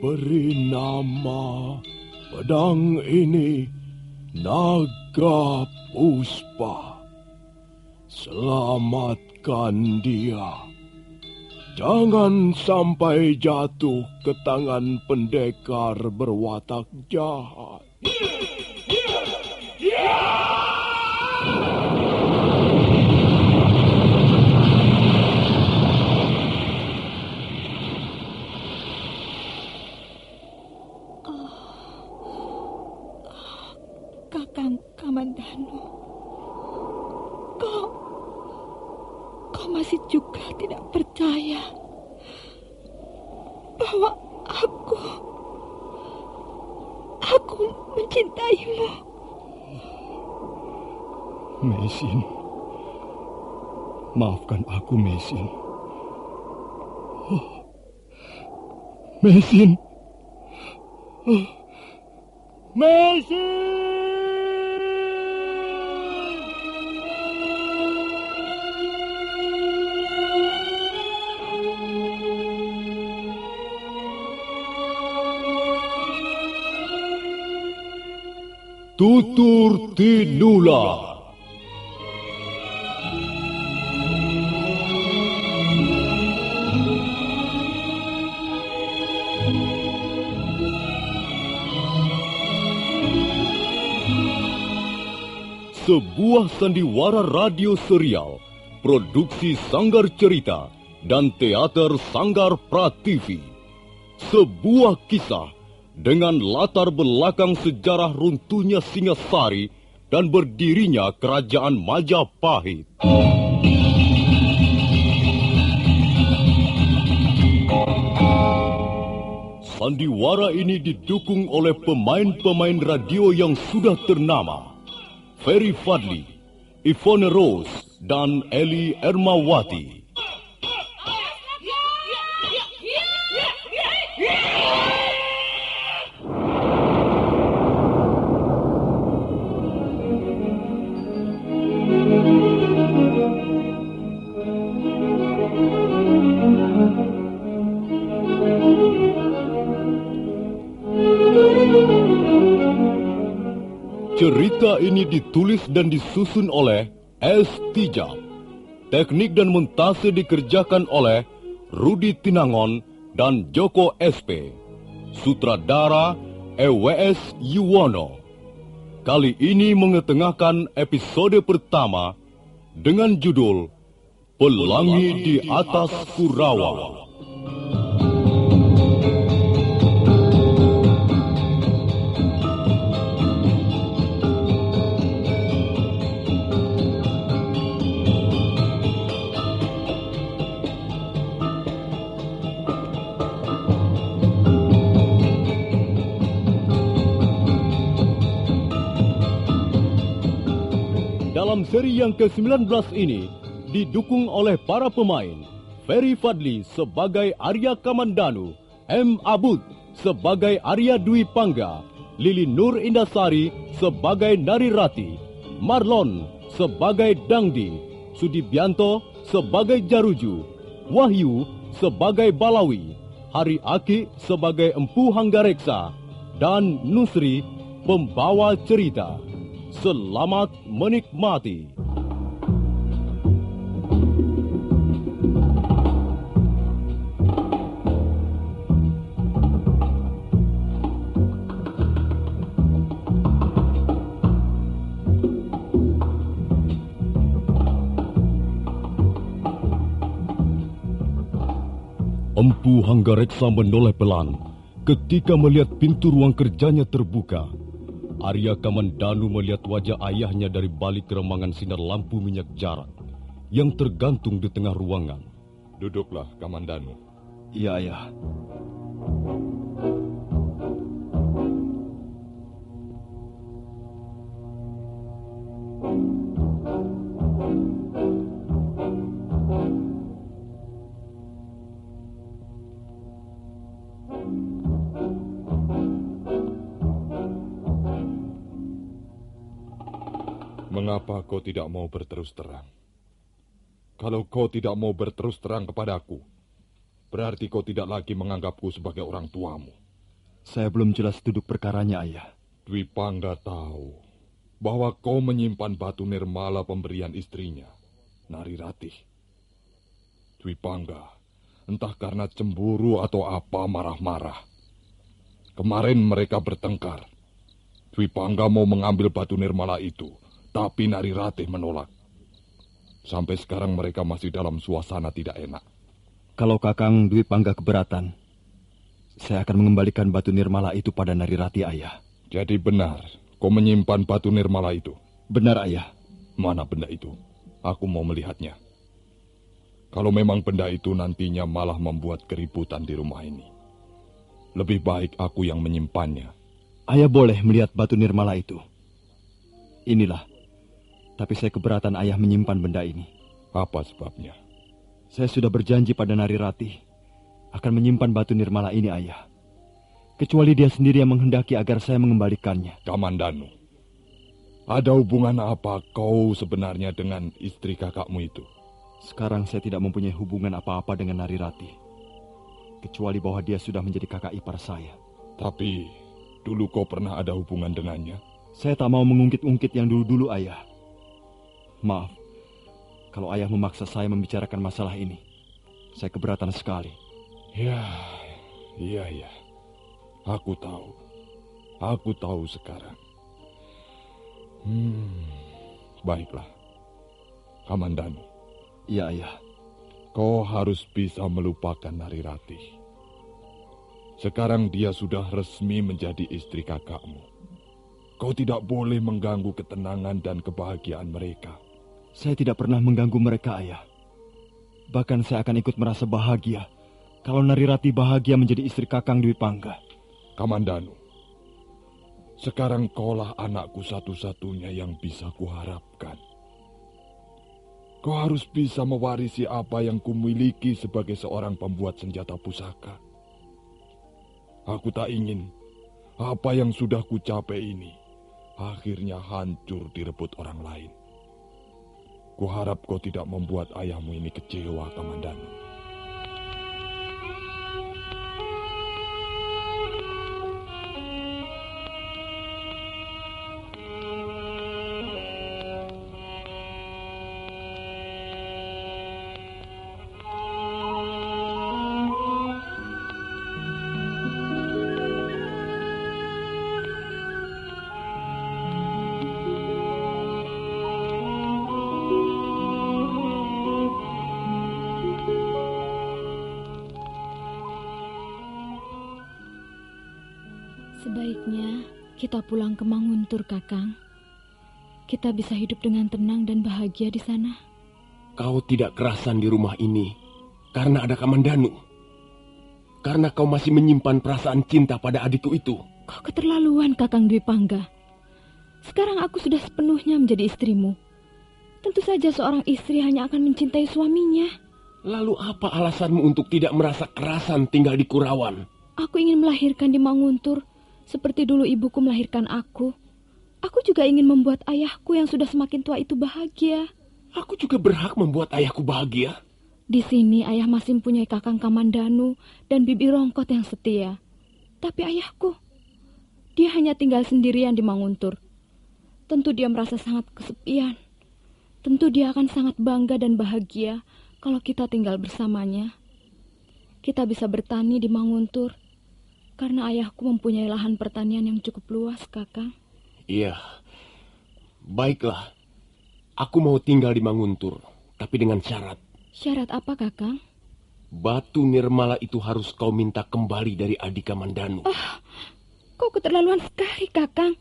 beri nama pedang ini Naga Puspa. Selamatkan dia. Jangan sampai jatuh ke tangan pendekar berwatak jahat. Kakang Kamandanu, kau masih juga tidak percaya bahwa aku mencintaimu. Mesin, maafkan aku, Mesin. Mesin. Mesin! Tutur Tinula. Sebuah sandiwara radio serial, produksi Sanggar Cerita dan teater Sanggar Prativi. Sebuah kisah dengan latar belakang sejarah runtuhnya Singasari dan berdirinya Kerajaan Majapahit. Sandiwara ini didukung oleh pemain-pemain radio yang sudah ternama. Ferry Fadli, Ivone Rose, dan Eli Ermawati. Cerita ini ditulis dan disusun oleh S. Tijab. Teknik dan montase dikerjakan oleh Rudi Tinangon dan Joko SP. Sutradara EWS Yuwono. Kali ini mengetengahkan episode pertama dengan judul Pelangi di Atas Kurawa. Dalam seri yang ke-19 ini didukung oleh para pemain Ferry Fadli sebagai Arya Kamandanu, M. Abud sebagai Arya Dwi Pangga, Lili Nur Indasari sebagai Narirati, Marlon sebagai Dangdi, Sudibianto sebagai Jaruju, Wahyu sebagai Balawi, Hari Aki sebagai Empu Hanggareksa, dan Nusri pembawa cerita. Selamat menikmati. Empu Hanggareksa menoleh pelan ketika melihat pintu ruang kerjanya terbuka. Arya Kamandanu melihat wajah ayahnya dari balik remangan sinar lampu minyak jarak yang tergantung di tengah ruangan. Duduklah, Kamandanu. Iya, Ayah. Mengapa kau tidak mau berterus terang? Kalau kau tidak mau berterus terang kepadaku, berarti kau tidak lagi menganggapku sebagai orang tuamu. Saya belum jelas duduk perkaranya, Ayah. Dwi Pangga tahu bahwa kau menyimpan batu nirmala pemberian istrinya, Nari Ratih. Dwi Pangga, entah karena cemburu atau apa, marah-marah. Kemarin mereka bertengkar. Dwi Pangga mau mengambil batu nirmala itu, tapi Nari Ratih menolak. Sampai sekarang mereka masih dalam suasana tidak enak. Kalau Kakang Dwi Pangga keberatan, saya akan mengembalikan batu nirmala itu pada Nari Ratih, Ayah. Jadi benar, kau menyimpan batu nirmala itu? Benar, Ayah. Mana benda itu? Aku mau melihatnya. Kalau memang benda itu nantinya malah membuat keributan di rumah ini, lebih baik aku yang menyimpannya. Ayah boleh melihat batu nirmala itu. Inilah. Tapi saya keberatan Ayah menyimpan benda ini. Apa sebabnya? Saya sudah berjanji pada Nari Ratih akan menyimpan batu nirmala ini, Ayah. Kecuali dia sendiri yang menghendaki agar saya mengembalikannya. Kamandanu, ada hubungan apa kau sebenarnya dengan istri kakakmu itu? Sekarang saya tidak mempunyai hubungan apa-apa dengan Nari Ratih, kecuali bahwa dia sudah menjadi kakak ipar saya. Tapi dulu kau pernah ada hubungan dengannya? Saya tak mau mengungkit-ungkit yang dulu-dulu, Ayah. Maaf, kalau Ayah memaksa saya membicarakan masalah ini. Saya keberatan sekali. Iya. Aku tahu. Aku tahu sekarang. Baiklah. Kamandanu. Iya, Ayah. Kau harus bisa melupakan Nari Ratih. Sekarang dia sudah resmi menjadi istri kakakmu. Kau tidak boleh mengganggu ketenangan dan kebahagiaan mereka. Saya tidak pernah mengganggu mereka, Ayah. Bahkan saya akan ikut merasa bahagia kalau Nari Ratih bahagia menjadi istri Kakang Dwi Pangga. Kamandanu, sekarang kaulah anakku satu-satunya yang bisa kuharapkan. Kau harus bisa mewarisi apa yang kumiliki sebagai seorang pembuat senjata pusaka. Aku tak ingin apa yang sudah kucapai ini akhirnya hancur direbut orang lain. Kuharap kau tidak membuat ayahmu ini kecewa, Kamandanu. Sebaiknya kita pulang ke Manguntur, Kakang. Kita bisa hidup dengan tenang dan bahagia di sana. Kau tidak kerasan di rumah ini karena ada Kamandanu. Karena kau masih menyimpan perasaan cinta pada adikku itu. Kau keterlaluan, Kakang Dwi Pangga. Sekarang aku sudah sepenuhnya menjadi istrimu. Tentu saja seorang istri hanya akan mencintai suaminya. Lalu apa alasanmu untuk tidak merasa kerasan tinggal di Kurawan? Aku ingin melahirkan di Manguntur seperti dulu ibuku melahirkan aku. Aku juga ingin membuat ayahku yang sudah semakin tua itu bahagia. Aku juga berhak membuat ayahku bahagia. Di sini ayah masih mempunyai Kakang Kamandanu dan Bibi Rongkot yang setia. Tapi ayahku, dia hanya tinggal sendirian di Manguntur. Tentu dia merasa sangat kesepian. Tentu dia akan sangat bangga dan bahagia kalau kita tinggal bersamanya. Kita bisa bertani di Manguntur karena ayahku mempunyai lahan pertanian yang cukup luas, Kakang. Iya, baiklah. Aku mau tinggal di Manguntur, tapi dengan syarat. Syarat apa, Kakang? Batu nirmala itu harus kau minta kembali dari adik Kamandanu. Kau keterlaluan sekali, Kakang.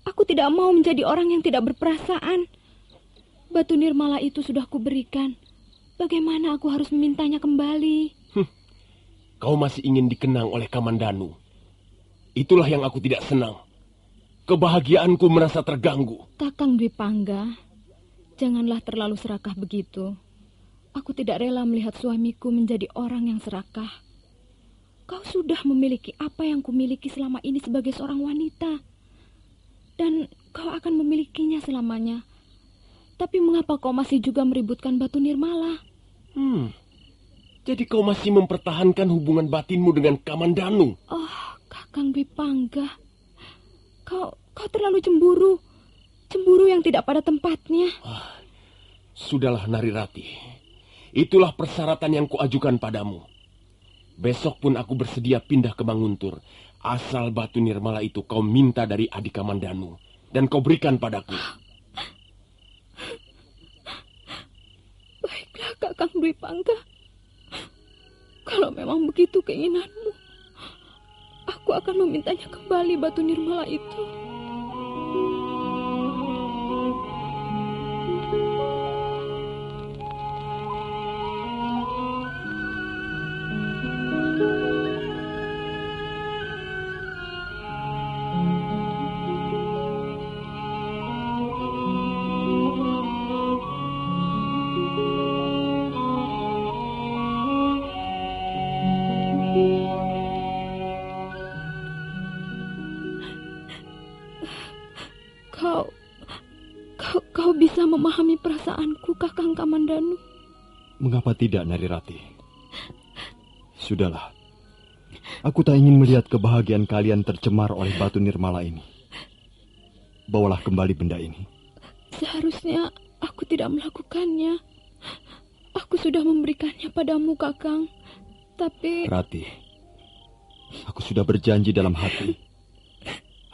Aku tidak mau menjadi orang yang tidak berperasaan. Batu nirmala itu sudah kuberikan. Bagaimana aku harus memintanya kembali? Kau masih ingin dikenang oleh Kamandanu. Itulah yang aku tidak senang. Kebahagiaanku merasa terganggu. Kakang Dwi Pangga, janganlah terlalu serakah begitu. Aku tidak rela melihat suamiku menjadi orang yang serakah. Kau sudah memiliki apa yang kumiliki selama ini sebagai seorang wanita. Dan kau akan memilikinya selamanya. Tapi mengapa kau masih juga meributkan batu nirmala? Jadi kau masih mempertahankan hubungan batinmu dengan Kamandanu? Oh, Kakang Dwi Pangga, kau terlalu cemburu. Cemburu yang tidak pada tempatnya. Sudahlah Narirati. Itulah persyaratan yang kuajukan padamu. Besok pun aku bersedia pindah ke Manguntur. Asal batu nirmala itu kau minta dari adik Kamandanu. Dan kau berikan padaku. Baiklah Kakang Dwi Pangga. Kalau memang begitu keinginanmu, aku akan memintanya kembali batu nirmala itu. Kau bisa memahami perasaanku, Kakang Kamandanu. Mengapa tidak, Narirati? Sudahlah. Aku tak ingin melihat kebahagiaan kalian tercemar oleh batu nirmala ini. Bawalah kembali benda ini. Seharusnya aku tidak melakukannya. Aku sudah memberikannya padamu, Kakang. Tapi... Rati, aku sudah berjanji dalam hati.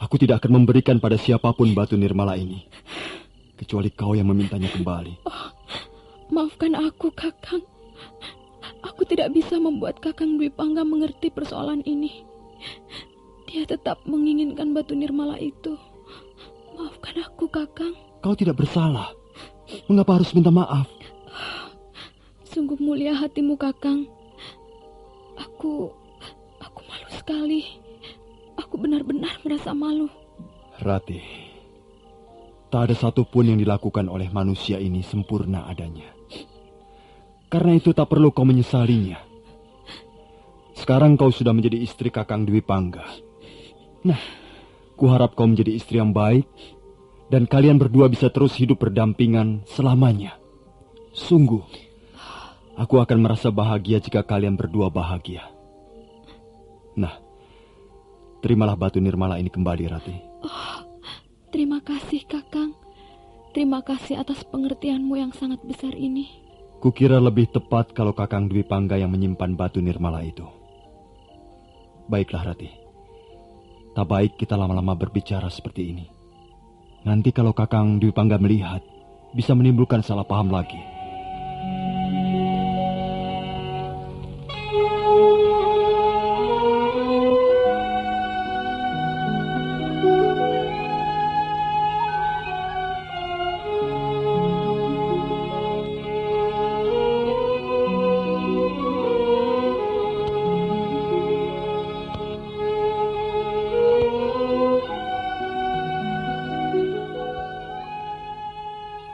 Aku tidak akan memberikan pada siapapun batu nirmala ini. Kecuali kau yang memintanya kembali. Oh, maafkan aku, Kakang. Aku tidak bisa membuat Kakang Dwi Pangga mengerti persoalan ini. Dia tetap menginginkan batu nirmala itu. Maafkan aku, Kakang. Kau tidak bersalah. Mengapa harus minta maaf? Sungguh mulia hatimu, Kakang. Aku malu sekali. Aku benar-benar merasa malu. Rati, tak ada satupun yang dilakukan oleh manusia ini sempurna adanya. Karena itu tak perlu kau menyesalinya. Sekarang kau sudah menjadi istri Kakang Dwi Pangga. Nah, kuharap kau menjadi istri yang baik, dan kalian berdua bisa terus hidup berdampingan selamanya. Sungguh, aku akan merasa bahagia jika kalian berdua bahagia. Nah, terimalah batu nirmala ini kembali, Rati. Oh, terima kasih, Kakang. Terima kasih atas pengertianmu yang sangat besar ini. Kukira lebih tepat kalau Kakang Dwi Pangga yang menyimpan batu nirmala itu. Baiklah, Rati. Tak baik kita lama-lama berbicara seperti ini. Nanti kalau Kakang Dwi Pangga melihat, bisa menimbulkan salah paham lagi.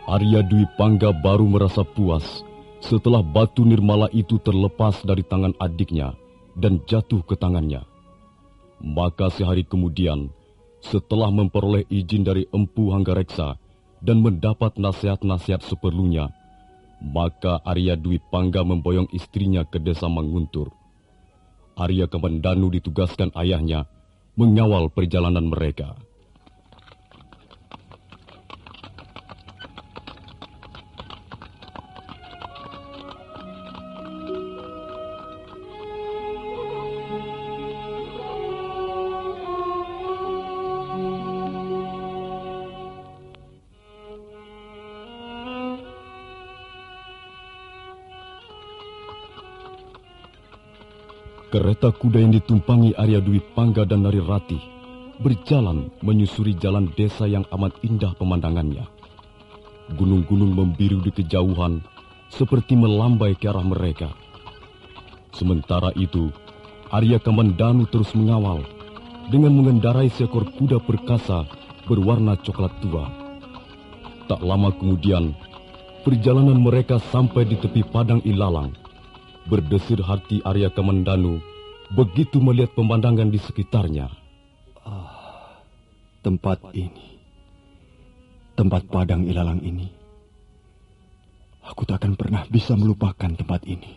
Arya Dwi Pangga baru merasa puas setelah batu nirmala itu terlepas dari tangan adiknya dan jatuh ke tangannya. Maka sehari kemudian, setelah memperoleh izin dari Empu Hanggareksa dan mendapat nasihat-nasihat seperlunya, maka Arya Dwi Pangga memboyong istrinya ke desa Manguntur. Arya Kamandanu ditugaskan ayahnya mengawal perjalanan mereka. Kereta kuda yang ditumpangi Arya Dwi Pangga dan Narirati berjalan menyusuri jalan desa yang amat indah pemandangannya. Gunung-gunung membiru di kejauhan seperti melambai ke arah mereka. Sementara itu, Arya Kamandanu terus mengawal dengan mengendarai seekor kuda perkasa berwarna coklat tua. Tak lama kemudian, perjalanan mereka sampai di tepi padang ilalang. Berdesir hati Arya Kamandanu begitu melihat pemandangan di sekitarnya. Tempat ini, tempat padang ilalang ini, aku tak akan pernah bisa melupakan tempat ini.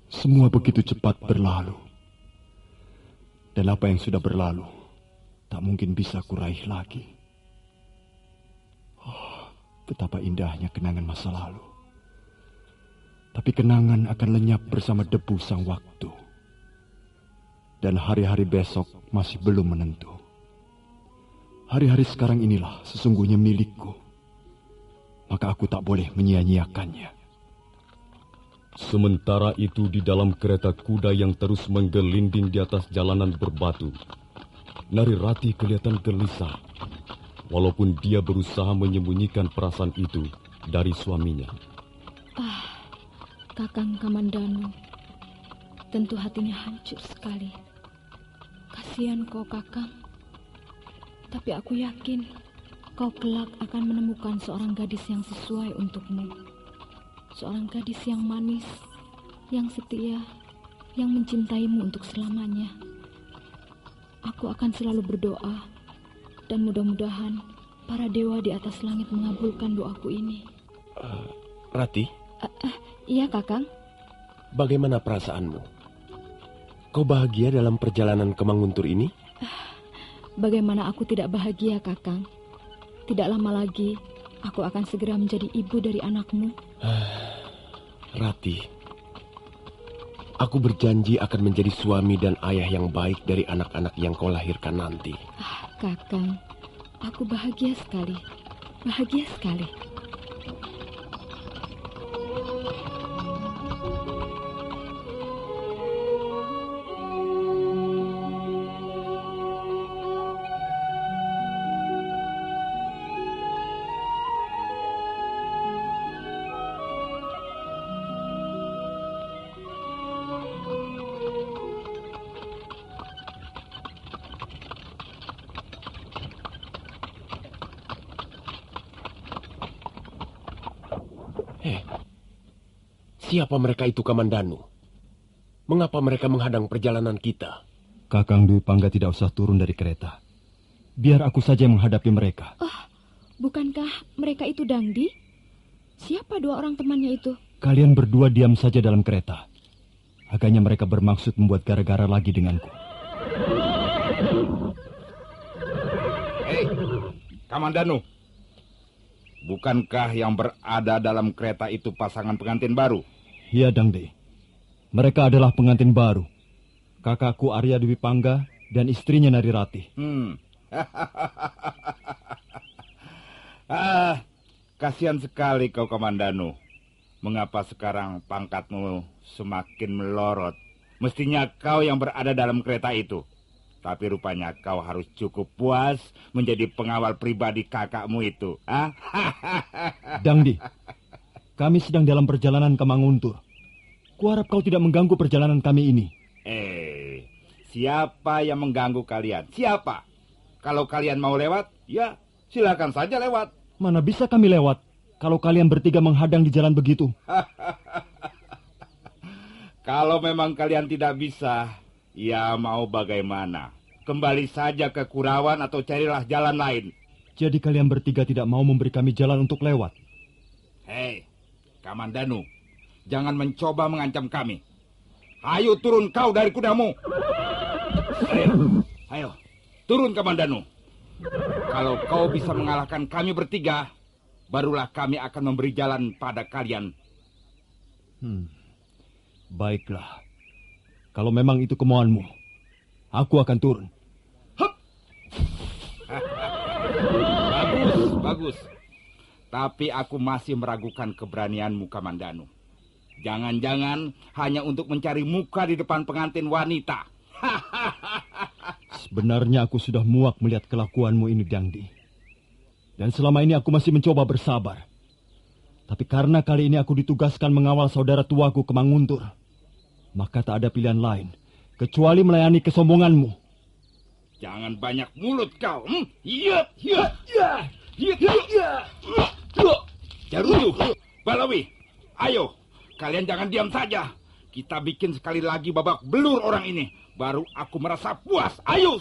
Semua begitu cepat berlalu. Dan apa yang sudah berlalu tak mungkin bisa kuraih lagi. Oh, betapa indahnya kenangan masa lalu. Tapi kenangan akan lenyap bersama debu sang waktu. Dan hari-hari besok masih belum menentu. Hari-hari sekarang inilah sesungguhnya milikku. Maka aku tak boleh menyia-nyiakannya. Sementara itu di dalam kereta kuda yang terus menggelinding di atas jalanan berbatu, Narirati kelihatan gelisah, walaupun dia berusaha menyembunyikan perasaan itu dari suaminya. Kakang Kamandanu, tentu hatinya hancur sekali. Kasihan kau, Kakang. Tapi aku yakin kau kelak akan menemukan seorang gadis yang sesuai untukmu. Seorang gadis yang manis, yang setia, yang mencintaimu untuk selamanya. Aku akan selalu berdoa, dan mudah-mudahan para dewa di atas langit mengabulkan doaku ini. Rati? Iya, Kakang. Bagaimana perasaanmu? Kau bahagia dalam perjalanan ke Manguntur ini? Bagaimana aku tidak bahagia, Kakang? Tidak lama lagi, aku akan segera menjadi ibu dari anakmu. Rati, aku berjanji akan menjadi suami dan ayah yang baik dari anak-anak yang kau lahirkan nanti. Kakang, aku bahagia sekali. Bahagia sekali. Siapa mereka itu, Kamandanu? Mengapa mereka menghadang perjalanan kita? Kakang Dwi Pangga tidak usah turun dari kereta. Biar aku saja yang menghadapi mereka. Bukankah mereka itu Dangdi? Siapa dua orang temannya itu? Kalian berdua diam saja dalam kereta. Agaknya mereka bermaksud membuat gara-gara lagi denganku. Hei, Kamandanu. Bukankah yang berada dalam kereta itu pasangan pengantin baru? Iya, Dangdi. Mereka adalah pengantin baru. Kakakku Arya Dwi Pangga dan istrinya Narirati. Kasihan sekali kau, Kamandanu. Mengapa sekarang pangkatmu semakin melorot? Mestinya kau yang berada dalam kereta itu. Tapi rupanya kau harus cukup puas menjadi pengawal pribadi kakakmu itu. Dangdi, kami sedang dalam perjalanan ke Manguntur. Kuharap kau tidak mengganggu perjalanan kami ini. Siapa yang mengganggu kalian? Siapa? Kalau kalian mau lewat, ya silakan saja lewat. Mana bisa kami lewat kalau kalian bertiga menghadang di jalan begitu? Kalau memang kalian tidak bisa, ya mau bagaimana? Kembali saja ke Kurawan atau carilah jalan lain. Jadi kalian bertiga tidak mau memberi kami jalan untuk lewat? Hei, Kamandanu, jangan mencoba mengancam kami. Ayo turun kau dari kudamu. Ayo, turun Kamandanu. Kalau kau bisa mengalahkan kami bertiga, barulah kami akan memberi jalan pada kalian. Baiklah. Kalau memang itu kemauanmu, aku akan turun. Bagus. Tapi aku masih meragukan keberanianmu, Kamandanu. Jangan-jangan hanya untuk mencari muka di depan pengantin wanita. Sebenarnya aku sudah muak melihat kelakuanmu ini, Dangdi. Dan selama ini aku masih mencoba bersabar. Tapi karena kali ini aku ditugaskan mengawal saudara tuaku ke Manguntur, maka tak ada pilihan lain kecuali melayani kesombonganmu. Jangan banyak mulut kau. Jarutu, Balawi, ayo, kalian jangan diam saja. Kita bikin sekali lagi babak belur orang ini. Baru aku merasa puas. Ayo.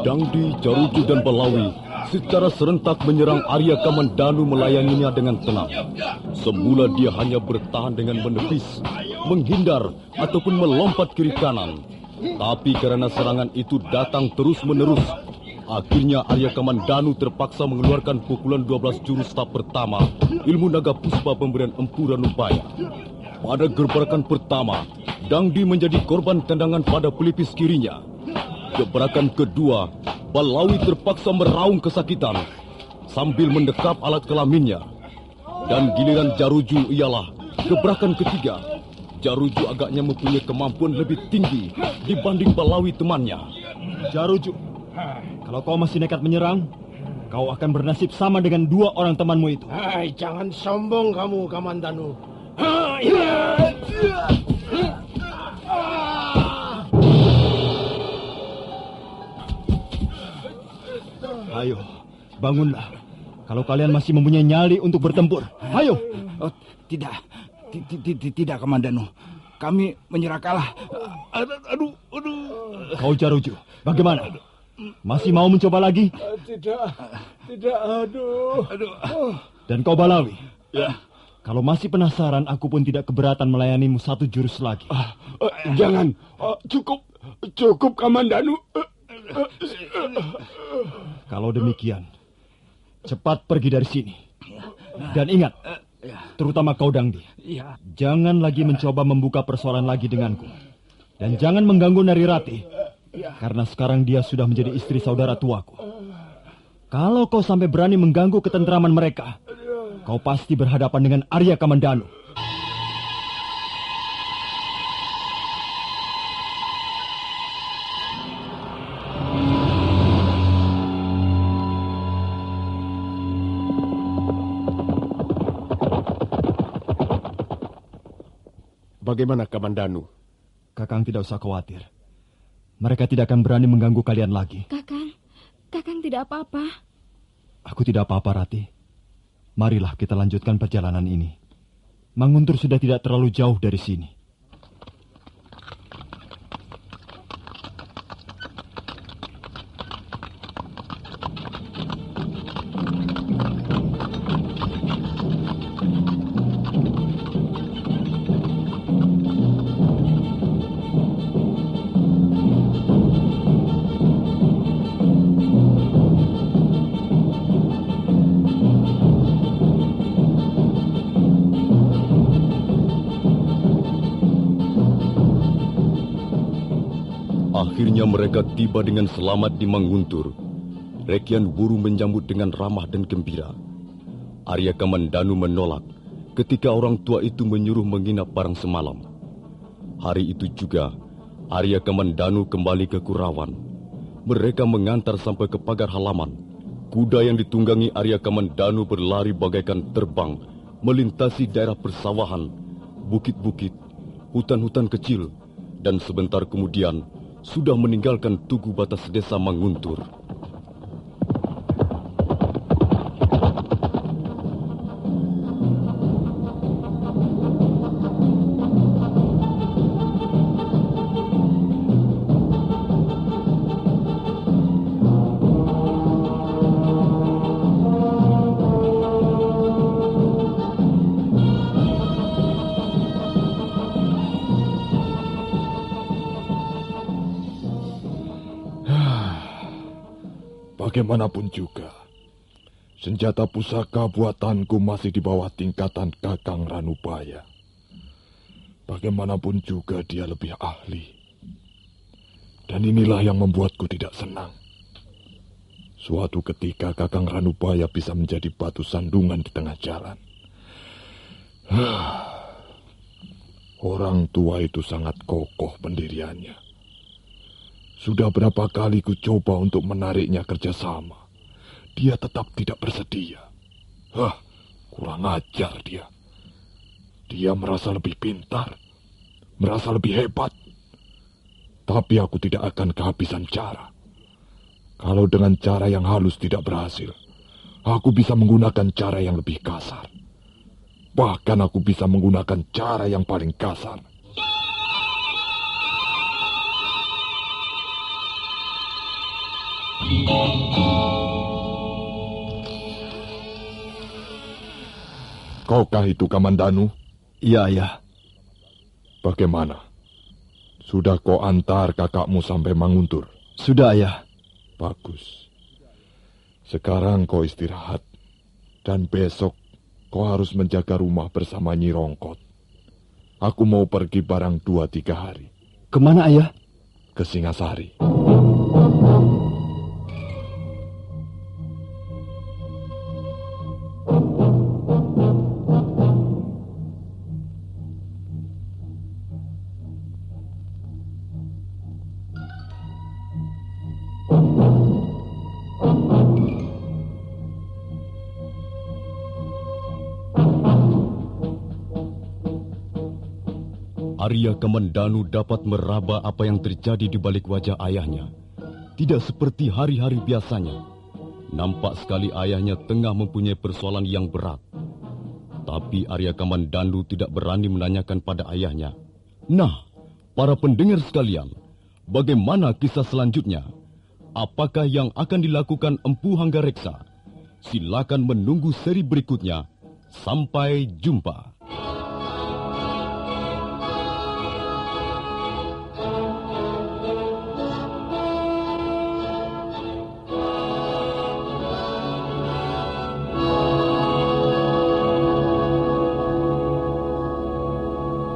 Dangdi, Jaruju, dan Balawi secara serentak menyerang Arya Kamandanu melayaninya dengan tenang. Semula dia hanya bertahan dengan menepis, menghindar, ataupun melompat kiri kanan. Tapi karena serangan itu datang terus-menerus, akhirnya Arya Kamandanu terpaksa mengeluarkan pukulan 12 jurus tahap pertama ilmu naga puspa pemberian Empu Ranubaya. Pada gebrakan pertama, Dangdi menjadi korban tendangan pada pelipis kirinya. Gebrakan kedua, Balawi terpaksa meraung kesakitan sambil mendekap alat kelaminnya. Dan giliran Jaruju ialah gebrakan ketiga. Jaruju agaknya mempunyai kemampuan lebih tinggi dibanding Balawi temannya. Jaruju, kalau kau masih nekat menyerang, kau akan bernasib sama dengan dua orang temanmu itu. Hai, jangan sombong kamu, Kamandanu. Ayo, bangunlah. Kalau kalian masih mempunyai nyali untuk bertempur, ayo. Oh, tidak, Kamandanu. Kami menyerah kalah. Aduh. Kau Jaruju, bagaimana? Masih mau mencoba lagi? Tidak, aduh. Dan kau Balawi? Ya. Kalau masih penasaran, aku pun tidak keberatan melayanimu satu jurus lagi. Jangan, cukup Kamandanu. Kalau demikian, cepat pergi dari sini. Dan ingat, terutama kau Dangdi, jangan lagi mencoba membuka persoalan lagi denganku. Dan jangan mengganggu Narirati, karena sekarang dia sudah menjadi istri saudara tuaku. Kalau kau sampai berani mengganggu ketentraman mereka, kau pasti berhadapan dengan Arya Kamandanu. Bagaimana Kamandanu? Kakang tidak usah khawatir. Mereka tidak akan berani mengganggu kalian lagi. Kakang tidak apa-apa. Aku tidak apa-apa, Rati. Marilah kita lanjutkan perjalanan ini. Manguntur sudah tidak terlalu jauh dari sini. Akhirnya mereka tiba dengan selamat di Manguntur. Rekian Wuru menyambut dengan ramah dan gembira. Arya Kamandanu menolak ketika orang tua itu menyuruh menginap barang semalam. Hari itu juga, Arya Kamandanu kembali ke Kurawan. Mereka mengantar sampai ke pagar halaman. Kuda yang ditunggangi Arya Kamandanu berlari bagaikan terbang, melintasi daerah persawahan, bukit-bukit, hutan-hutan kecil, dan sebentar kemudian sudah meninggalkan tugu batas desa Manguntur. Bagaimanapun juga, senjata pusaka buatanku masih di bawah tingkatan Kakang Ranubaya. Bagaimanapun juga dia lebih ahli. Dan inilah yang membuatku tidak senang. Suatu ketika Kakang Ranubaya bisa menjadi batu sandungan di tengah jalan. Orang tua itu sangat kokoh pendiriannya. Sudah berapa kali ku coba untuk menariknya kerjasama. Dia tetap tidak bersedia. Kurang ajar dia. Dia merasa lebih pintar, merasa lebih hebat. Tapi aku tidak akan kehabisan cara. Kalau dengan cara yang halus tidak berhasil, aku bisa menggunakan cara yang lebih kasar. Bahkan aku bisa menggunakan cara yang paling kasar. Kaukah itu Kamandanu? Iya, Ayah. Bagaimana? Sudah kau antar kakakmu sampai Manguntur? Sudah, Ayah. Bagus. Sekarang kau istirahat. Dan besok kau harus menjaga rumah bersama Nyi Rongkot. Aku mau pergi barang 2-3 hari. Kemana, Ayah? Ke Singasari. Arya Kamandanu dapat meraba apa yang terjadi di balik wajah ayahnya. Tidak seperti hari-hari biasanya. Nampak sekali ayahnya tengah mempunyai persoalan yang berat. Tapi Arya Kamandanu tidak berani menanyakan pada ayahnya. Nah, para pendengar sekalian, bagaimana kisah selanjutnya? Apakah yang akan dilakukan Empu Hanggareksa? Silakan menunggu seri berikutnya. Sampai jumpa.